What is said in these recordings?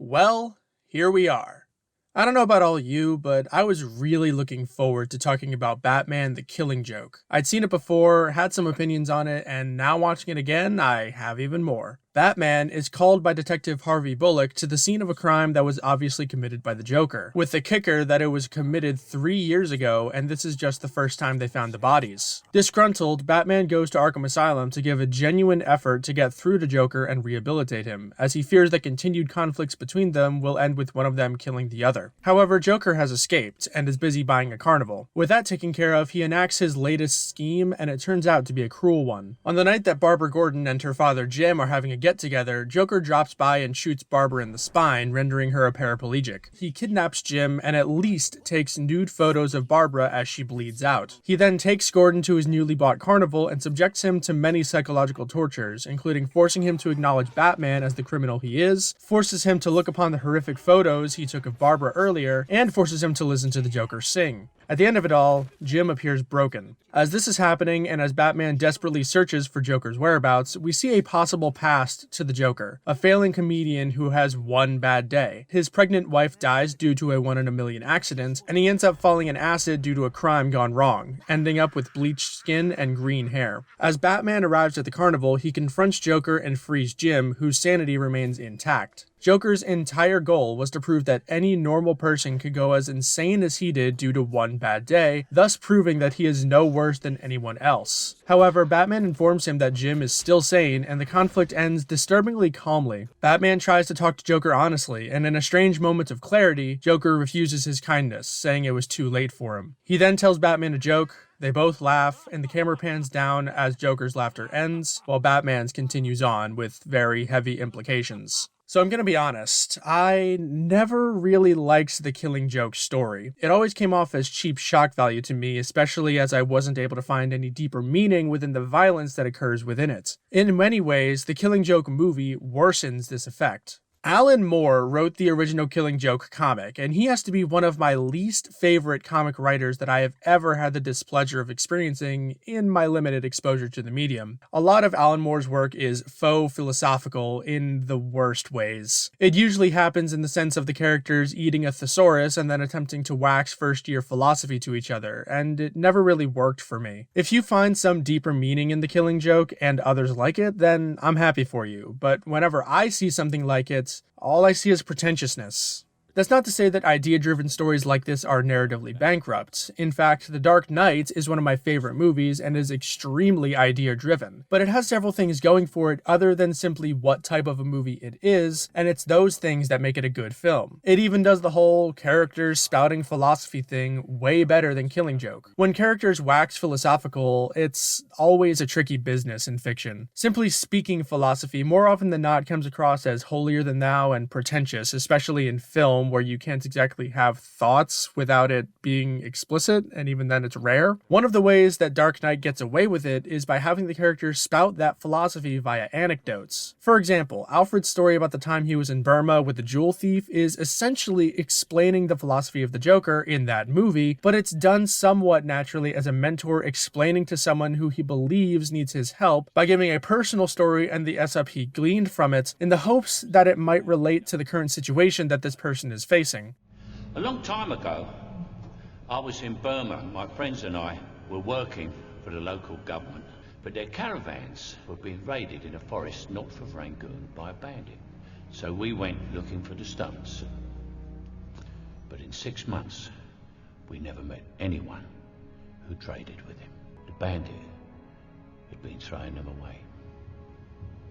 Well, here we are. I don't know about all you, but I was really looking forward to talking about Batman the Killing Joke. I'd seen it before, had some opinions on it, and now watching it again, I have even more. Batman is called by Detective Harvey Bullock to the scene of a crime that was obviously committed by the Joker, with the kicker that it was committed 3 years ago, and this is just the first time they found the bodies. Disgruntled, Batman goes to Arkham Asylum to give a genuine effort to get through to Joker and rehabilitate him, as he fears that continued conflicts between them will end with one of them killing the other. However, Joker has escaped, and is busy buying a carnival. With that taken care of, he enacts his latest scheme, and it turns out to be a cruel one. On the night that Barbara Gordon and her father Jim are having a get-together, Joker drops by and shoots Barbara in the spine, rendering her a paraplegic. He kidnaps Jim and at least takes nude photos of Barbara as she bleeds out. He then takes Gordon to his newly bought carnival and subjects him to many psychological tortures, including forcing him to acknowledge Batman as the criminal he is, forces him to look upon the horrific photos he took of Barbara earlier, and forces him to listen to the Joker sing. At the end of it all, Jim appears broken. As this is happening, and as Batman desperately searches for Joker's whereabouts, we see a possible past to the Joker, a failing comedian who has one bad day. His pregnant wife dies due to a 1 in a million accident, and he ends up falling in acid due to a crime gone wrong, ending up with bleached skin and green hair. As Batman arrives at the carnival, he confronts Joker and frees Jim, whose sanity remains intact. Joker's entire goal was to prove that any normal person could go as insane as he did due to one bad day, thus proving that he is no worse than anyone else. However, Batman informs him that Jim is still sane, and the conflict ends disturbingly calmly. Batman tries to talk to Joker honestly, and in a strange moment of clarity, Joker refuses his kindness, saying it was too late for him. He then tells Batman a joke. They both laugh, and the camera pans down as Joker's laughter ends, while Batman's continues on with very heavy implications. So I'm gonna be honest, I never really liked the Killing Joke story. It always came off as cheap shock value to me, especially as I wasn't able to find any deeper meaning within the violence that occurs within it. In many ways, the Killing Joke movie worsens this effect. Alan Moore wrote the original Killing Joke comic, and he has to be one of my least favorite comic writers that I have ever had the displeasure of experiencing in my limited exposure to the medium. A lot of Alan Moore's work is faux philosophical in the worst ways. It usually happens in the sense of the characters eating a thesaurus and then attempting to wax first-year philosophy to each other, and it never really worked for me. If you find some deeper meaning in the Killing Joke and others like it, then I'm happy for you, but whenever I see something like it, all I see is pretentiousness. That's not to say that idea-driven stories like this are narratively bankrupt. In fact, The Dark Knight is one of my favorite movies and is extremely idea-driven, but it has several things going for it other than simply what type of a movie it is, and it's those things that make it a good film. It even does the whole characters spouting philosophy thing way better than Killing Joke. When characters wax philosophical, it's always a tricky business in fiction. Simply speaking philosophy more often than not comes across as holier-than-thou and pretentious, especially in film, where you can't exactly have thoughts without it being explicit, and even then it's rare. One of the ways that Dark Knight gets away with it is by having the characters spout that philosophy via anecdotes. For example, Alfred's story about the time he was in Burma with the jewel thief is essentially explaining the philosophy of the Joker in that movie, but it's done somewhat naturally as a mentor explaining to someone who he believes needs his help by giving a personal story and the S-up he gleaned from it in the hopes that it might relate to the current situation that this person is facing. A long time ago, I was in Burma. My friends and I were working for the local government, but their caravans were being raided in a forest north of Rangoon by a bandit. So we went looking for the stones. But in 6 months, we never met anyone who traded with him. The bandit had been throwing them away.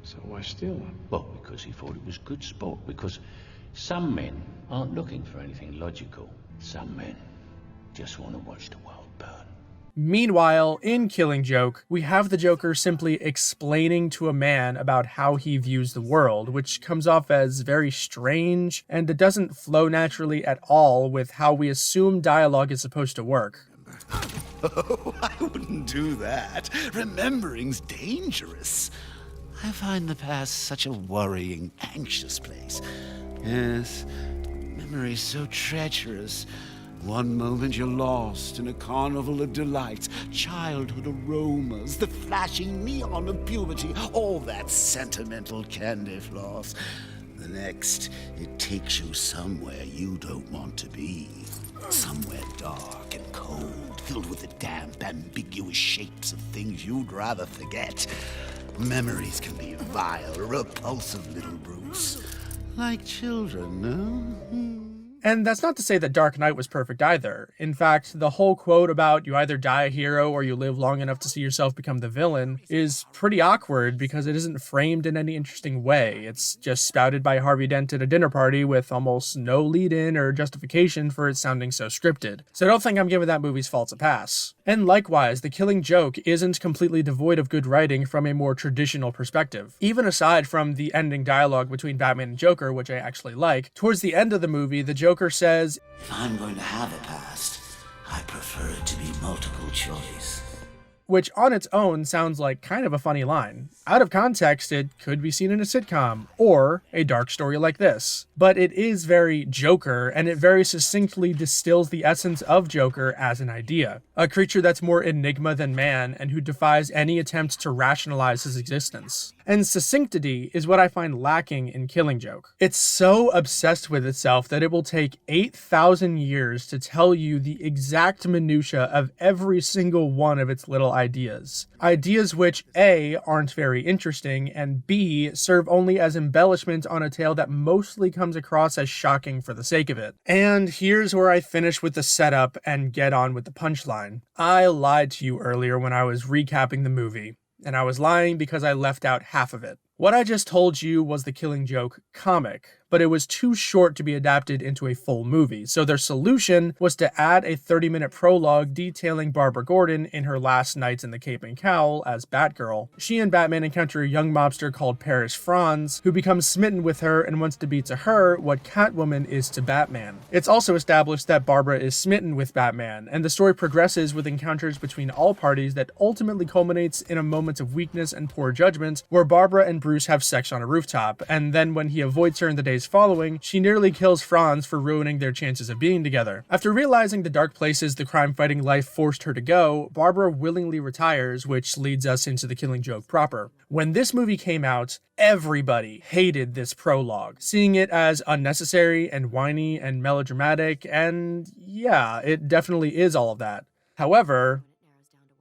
So why steal them? Well, because he thought it was good sport, because some men aren't looking for anything logical. Some men just want to watch the world burn. Meanwhile, in Killing Joke, we have the Joker simply explaining to a man about how he views the world, which comes off as very strange, and it doesn't flow naturally at all with how we assume dialogue is supposed to work. Oh, I wouldn't do that. Remembering's dangerous. I find the past such a worrying, anxious place. Yes, memory's so treacherous. One moment you're lost in a carnival of delights, childhood aromas, the flashing neon of puberty, all that sentimental candy floss. The next, it takes you somewhere you don't want to be. Somewhere dark and cold, filled with the damp, ambiguous shapes of things you'd rather forget. Memories can be vile, repulsive little brutes. Like children, no? And that's not to say that Dark Knight was perfect either. In fact, the whole quote about you either die a hero or you live long enough to see yourself become the villain is pretty awkward because it isn't framed in any interesting way. It's just spouted by Harvey Dent at a dinner party with almost no lead-in or justification for it sounding so scripted. So don't think I'm giving that movie's faults a pass. And likewise, The Killing Joke isn't completely devoid of good writing from a more traditional perspective. Even aside from the ending dialogue between Batman and Joker, which I actually like, towards the end of the movie, the Joker says, If I'm going to have a past, I prefer it to be multiple choice. Which on its own sounds like kind of a funny line. Out of context, it could be seen in a sitcom, or a dark story like this. But it is very Joker, and it very succinctly distills the essence of Joker as an idea. A creature that's more enigma than man, and who defies any attempt to rationalize his existence. And succinctity is what I find lacking in Killing Joke. It's so obsessed with itself that it will take 8,000 years to tell you the exact minutia of every single one of its little ideas. Ideas which A, aren't very interesting, and B, serve only as embellishment on a tale that mostly comes across as shocking for the sake of it. And here's where I finish with the setup and get on with the punchline. I lied to you earlier when I was recapping the movie. And I was lying because I left out half of it. What I just told you was the Killing Joke comic, but it was too short to be adapted into a full movie, so their solution was to add a 30-minute prologue detailing Barbara Gordon in her last nights in the Cape and Cowl as Batgirl. She and Batman encounter a young mobster called Paris Franz, who becomes smitten with her and wants to be to her what Catwoman is to Batman. It's also established that Barbara is smitten with Batman, and the story progresses with encounters between all parties that ultimately culminates in a moment of weakness and poor judgment, where Barbara and Bruce have sex on a rooftop, and then when he avoids her in the days following, she nearly kills Franz for ruining their chances of being together. After realizing the dark places the crime-fighting life forced her to go, Barbara willingly retires, which leads us into the Killing Joke proper. When this movie came out, everybody hated this prologue, seeing it as unnecessary and whiny and melodramatic, and yeah, it definitely is all of that. However,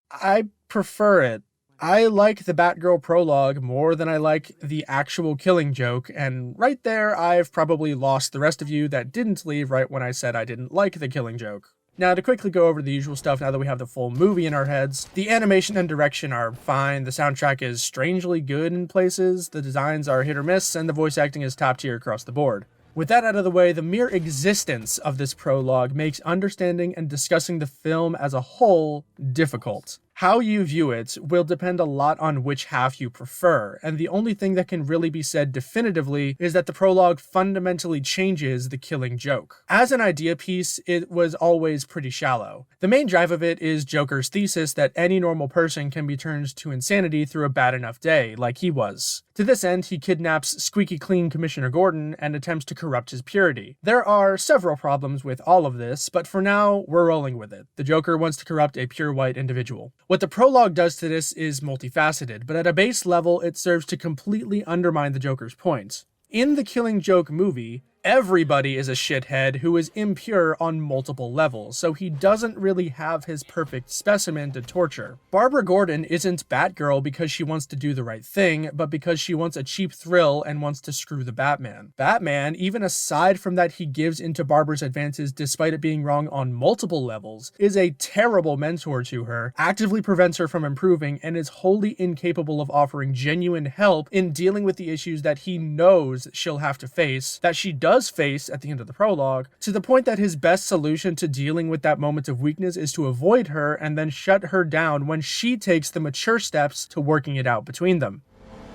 I prefer it. I like the Batgirl prologue more than I like the actual Killing Joke, and right there I've probably lost the rest of you that didn't leave right when I said I didn't like the Killing Joke. Now, to quickly go over the usual stuff now that we have the full movie in our heads, the animation and direction are fine, the soundtrack is strangely good in places, the designs are hit or miss, and the voice acting is top tier across the board. With that out of the way, the mere existence of this prologue makes understanding and discussing the film as a whole difficult. How you view it will depend a lot on which half you prefer, and the only thing that can really be said definitively is that the prologue fundamentally changes the Killing Joke. As an idea piece, it was always pretty shallow. The main drive of it is Joker's thesis that any normal person can be turned to insanity through a bad enough day, like he was. To this end, he kidnaps squeaky clean Commissioner Gordon and attempts to corrupt his purity. There are several problems with all of this, but for now, we're rolling with it. The Joker wants to corrupt a pure white individual. What the prologue does to this is multifaceted, but at a base level, it serves to completely undermine the Joker's point. In the Killing Joke movie, everybody is a shithead who is impure on multiple levels, so he doesn't really have his perfect specimen to torture. Barbara Gordon isn't Batgirl because she wants to do the right thing, but because she wants a cheap thrill and wants to screw the Batman. Batman, even aside from that he gives into Barbara's advances despite it being wrong on multiple levels, is a terrible mentor to her, actively prevents her from improving, and is wholly incapable of offering genuine help in dealing with the issues that he knows she'll have to face, that she does face at the end of the prologue, to the point that his best solution to dealing with that moment of weakness is to avoid her and then shut her down when she takes the mature steps to working it out between them.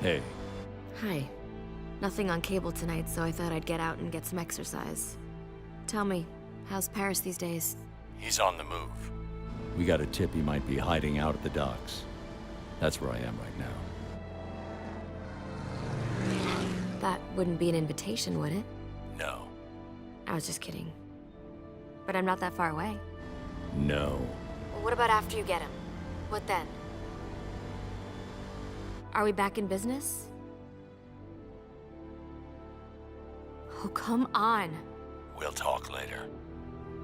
Hey. Hi. Nothing on cable tonight, so I thought I'd get out and get some exercise. Tell me, how's Paris these days? He's on the move. We got a tip he might be hiding out at the docks. That's where I am right now. That wouldn't be an invitation, would it? No. I was just kidding. But I'm not that far away. No. Well, what about after you get him? What then? Are we back in business? Oh, come on. We'll talk later.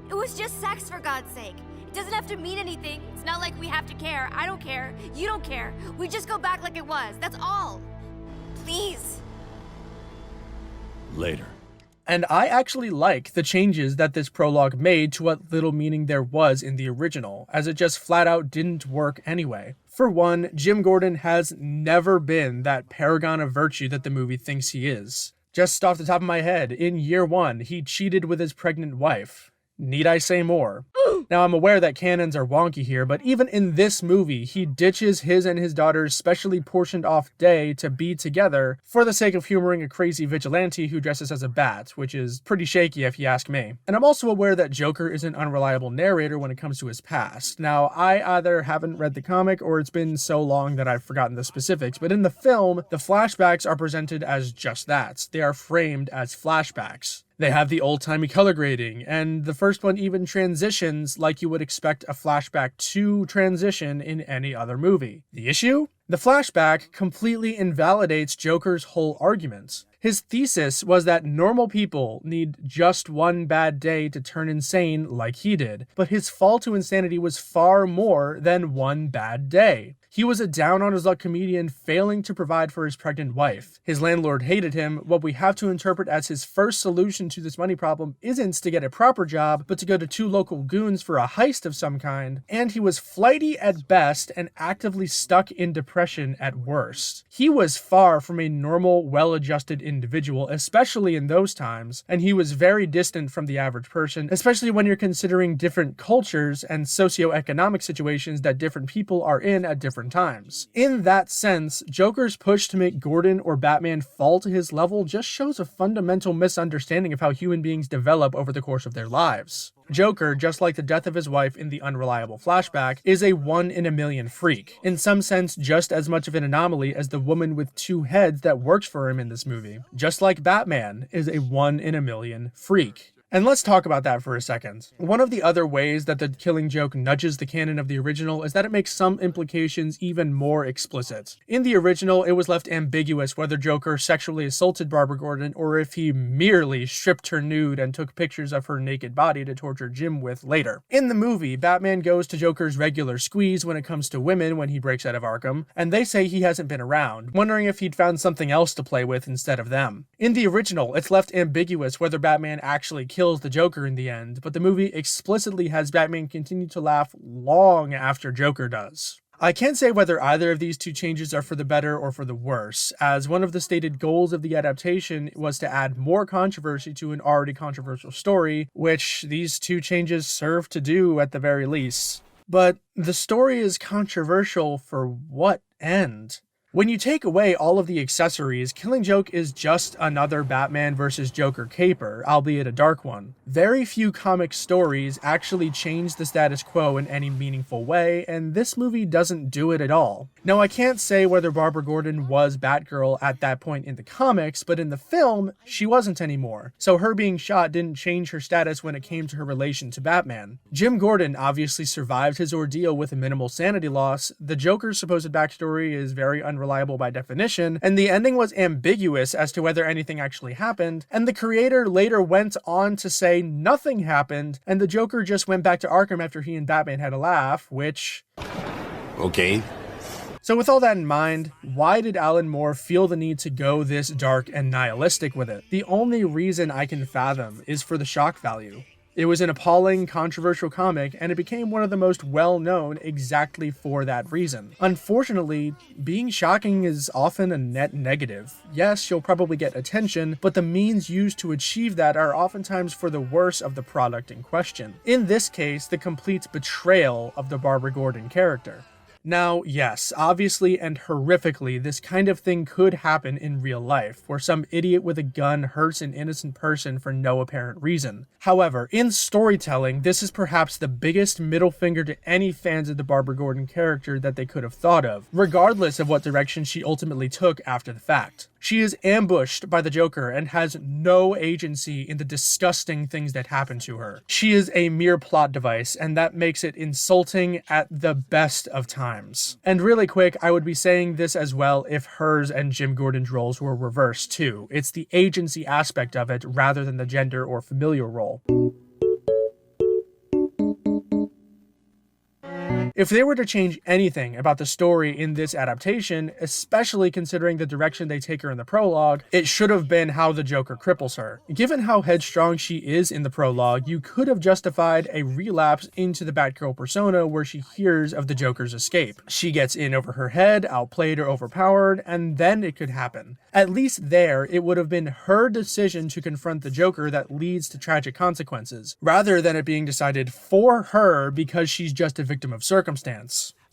It was just sex, for God's sake. It doesn't have to mean anything. It's not like we have to care. I don't care. You don't care. We just go back like it was. That's all. Please. Later. And I actually like the changes that this prologue made to what little meaning there was in the original, as it just flat out didn't work anyway. For one, Jim Gordon has never been that paragon of virtue that the movie thinks he is. Just off the top of my head, in year one, he cheated with his pregnant wife. Need I say more? Now, I'm aware that canons are wonky here, but even in this movie, he ditches his and his daughter's specially portioned off day to be together for the sake of humoring a crazy vigilante who dresses as a bat, which is pretty shaky if you ask me. And I'm also aware that Joker is an unreliable narrator when it comes to his past. Now, I either haven't read the comic or it's been so long that I've forgotten the specifics, but in the film, the flashbacks are presented as just that. They are framed as flashbacks. They have the old-timey color grading, and the first one even transitions like you would expect a flashback to transition in any other movie. The issue? The flashback completely invalidates Joker's whole argument. His thesis was that normal people need just one bad day to turn insane like he did, but his fall to insanity was far more than one bad day. He was a down-on-his-luck comedian failing to provide for his pregnant wife. His landlord hated him. What we have to interpret as his first solution to this money problem isn't to get a proper job, but to go to two local goons for a heist of some kind. And he was flighty at best and actively stuck in depression at worst. He was far from a normal, well-adjusted individual, especially in those times, and he was very distant from the average person, especially when you're considering different cultures and socioeconomic situations that different people are in at different times. In that sense, Joker's push to make Gordon or Batman fall to his level just shows a fundamental misunderstanding of how human beings develop over the course of their lives. Joker, just like the death of his wife in the unreliable flashback, is a 1 in a million freak. In some sense, just as much of an anomaly as the woman with two heads that works for him in this movie. Just like Batman is a 1 in a million freak. And let's talk about that for a second. One of the other ways that the Killing Joke nudges the canon of the original is that it makes some implications even more explicit. In the original, it was left ambiguous whether Joker sexually assaulted Barbara Gordon or if he merely stripped her nude and took pictures of her naked body to torture Jim with later. In the movie, Batman goes to Joker's regular squeeze when it comes to women when he breaks out of Arkham, and they say he hasn't been around, wondering if he'd found something else to play with instead of them. In the original, it's left ambiguous whether Batman actually kills the Joker in the end, but the movie explicitly has Batman continue to laugh long after Joker does. I can't say whether either of these two changes are for the better or for the worse, as one of the stated goals of the adaptation was to add more controversy to an already controversial story, which these two changes serve to do at the very least. But the story is controversial for what end? When you take away all of the accessories, Killing Joke is just another Batman vs. Joker caper, albeit a dark one. Very few comic stories actually change the status quo in any meaningful way, and this movie doesn't do it at all. Now, I can't say whether Barbara Gordon was Batgirl at that point in the comics, but in the film, she wasn't anymore, so her being shot didn't change her status when it came to her relation to Batman. Jim Gordon obviously survived his ordeal with a minimal sanity loss. The Joker's supposed backstory is very unreliable by definition, and the ending was ambiguous as to whether anything actually happened, and the creator later went on to say nothing happened, and the Joker just went back to Arkham after he and Batman had a laugh, which... Okay. So with all that in mind, why did Alan Moore feel the need to go this dark and nihilistic with it? The only reason I can fathom is for the shock value. It was an appalling, controversial comic, and it became one of the most well-known exactly for that reason. Unfortunately, being shocking is often a net negative. Yes, you'll probably get attention, but the means used to achieve that are oftentimes for the worse of the product in question. In this case, the complete betrayal of the Barbara Gordon character. Now, yes, obviously and horrifically, this kind of thing could happen in real life, where some idiot with a gun hurts an innocent person for no apparent reason. However, in storytelling, this is perhaps the biggest middle finger to any fans of the Barbara Gordon character that they could have thought of, regardless of what direction she ultimately took after the fact. She is ambushed by the Joker and has no agency in the disgusting things that happen to her. She is a mere plot device, and that makes it insulting at the best of times. And really quick, I would be saying this as well if hers and Jim Gordon's roles were reversed too. It's the agency aspect of it rather than the gender or familial role. If they were to change anything about the story in this adaptation, especially considering the direction they take her in the prologue, it should have been how the Joker cripples her. Given how headstrong she is in the prologue, you could have justified a relapse into the Batgirl persona where she hears of the Joker's escape. She gets in over her head, outplayed or overpowered, and then it could happen. At least there, it would have been her decision to confront the Joker that leads to tragic consequences, rather than it being decided for her because she's just a victim of circumstance.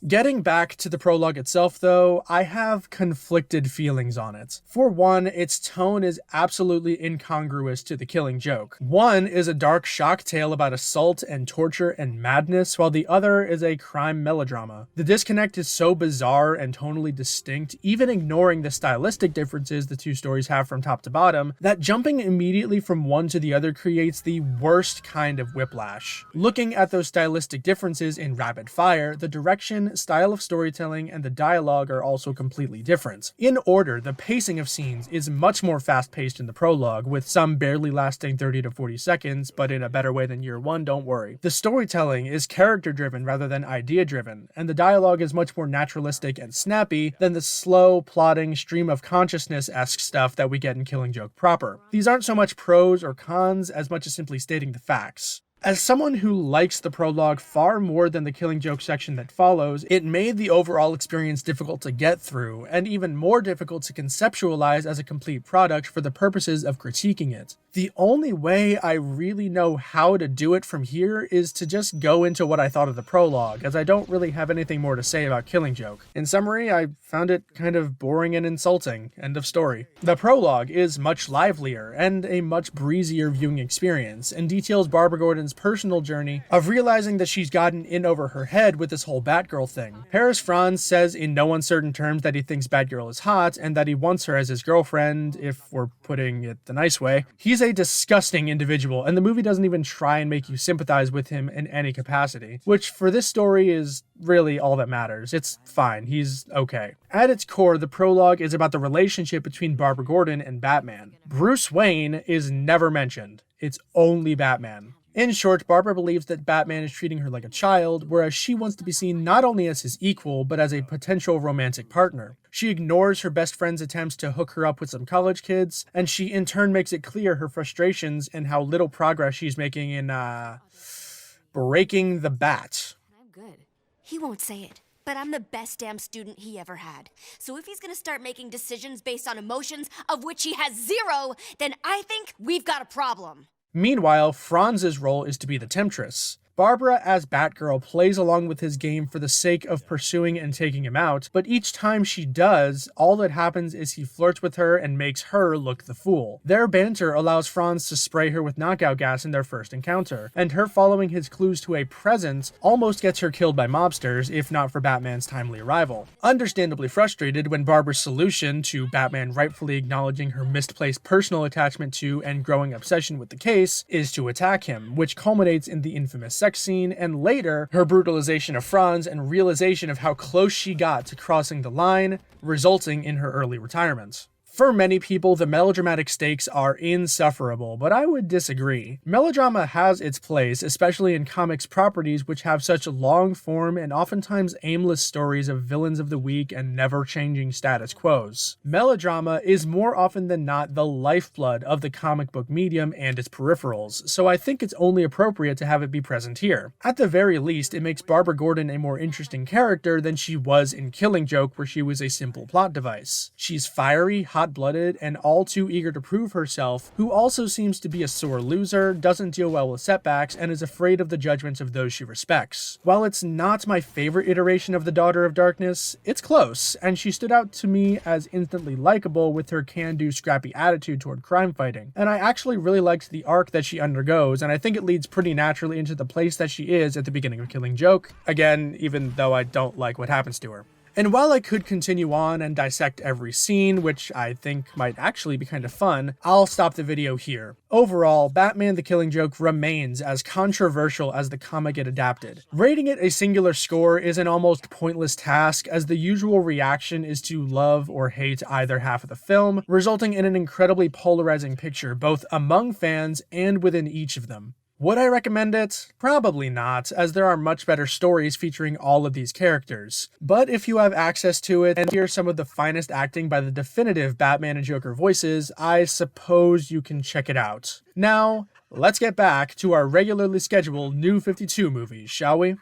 Getting back to the prologue itself though, I have conflicted feelings on it. For one, its tone is absolutely incongruous to The Killing Joke. One is a dark shock tale about assault and torture and madness, while the other is a crime melodrama. The disconnect is so bizarre and tonally distinct, even ignoring the stylistic differences the two stories have from top to bottom, that jumping immediately from one to the other creates the worst kind of whiplash. Looking at those stylistic differences in rapid fire, the direction, style of storytelling, and the dialogue are also completely different. In order, the pacing of scenes is much more fast-paced in the prologue, with some barely lasting 30 to 40 seconds, but in a better way than year one, don't worry. The storytelling is character-driven rather than idea-driven, and the dialogue is much more naturalistic and snappy than the slow, plodding, stream-of-consciousness-esque stuff that we get in Killing Joke proper. These aren't so much pros or cons as much as simply stating the facts. As someone who likes the prologue far more than the Killing Joke section that follows, it made the overall experience difficult to get through, and even more difficult to conceptualize as a complete product for the purposes of critiquing it. The only way I really know how to do it from here is to just go into what I thought of the prologue, as I don't really have anything more to say about Killing Joke. In summary, I found it kind of boring and insulting. End of story. The prologue is much livelier and a much breezier viewing experience, and details Barbara Gordon's personal journey of realizing that she's gotten in over her head with this whole Batgirl thing. Paris Franz says in no uncertain terms that he thinks Batgirl is hot and that he wants her as his girlfriend, if we're putting it the nice way. He's a disgusting individual, and the movie doesn't even try and make you sympathize with him in any capacity, which for this story is really all that matters. It's fine. He's okay. At its core, the prologue is about the relationship between Barbara Gordon and Batman. Bruce Wayne is never mentioned. It's only Batman. In short, Barbara believes that Batman is treating her like a child, whereas she wants to be seen not only as his equal, but as a potential romantic partner. She ignores her best friend's attempts to hook her up with some college kids, and she in turn makes it clear her frustrations and how little progress she's making in, breaking the bat. I'm good. He won't say it, but I'm the best damn student he ever had. So if he's gonna start making decisions based on emotions, of which he has zero, then I think we've got a problem. Meanwhile, Franz's role is to be the temptress. Barbara, as Batgirl, plays along with his game for the sake of pursuing and taking him out, but each time she does, all that happens is he flirts with her and makes her look the fool. Their banter allows Franz to spray her with knockout gas in their first encounter, and her following his clues to a present almost gets her killed by mobsters, if not for Batman's timely arrival. Understandably frustrated when Barbara's solution to Batman rightfully acknowledging her misplaced personal attachment to and growing obsession with the case is to attack him, which culminates in the infamous sex scene, and later, her brutalization of Franz and realization of how close she got to crossing the line, resulting in her early retirement. For many people, the melodramatic stakes are insufferable, but I would disagree. Melodrama has its place, especially in comics properties which have such long-form and oftentimes aimless stories of villains of the week and never-changing status quos. Melodrama is more often than not the lifeblood of the comic book medium and its peripherals, so I think it's only appropriate to have it be present here. At the very least, it makes Barbara Gordon a more interesting character than she was in Killing Joke, where she was a simple plot device. She's fiery, hot-blooded, and all too eager to prove herself, who also seems to be a sore loser, doesn't deal well with setbacks, and is afraid of the judgments of those she respects. While it's not my favorite iteration of the Daughter of Darkness, it's close, and she stood out to me as instantly likable with her can-do scrappy attitude toward crime fighting. And I actually really liked the arc that she undergoes, and I think it leads pretty naturally into the place that she is at the beginning of Killing Joke. Again, even though I don't like what happens to her. And while I could continue on and dissect every scene, which I think might actually be kind of fun, I'll stop the video here. Overall, Batman the Killing Joke remains as controversial as the comic it adapted. Rating it a singular score is an almost pointless task, as the usual reaction is to love or hate either half of the film, resulting in an incredibly polarizing picture both among fans and within each of them. Would I recommend it? Probably not, as there are much better stories featuring all of these characters. But if you have access to it and hear some of the finest acting by the definitive Batman and Joker voices, I suppose you can check it out. Now, let's get back to our regularly scheduled New 52 movies, shall we?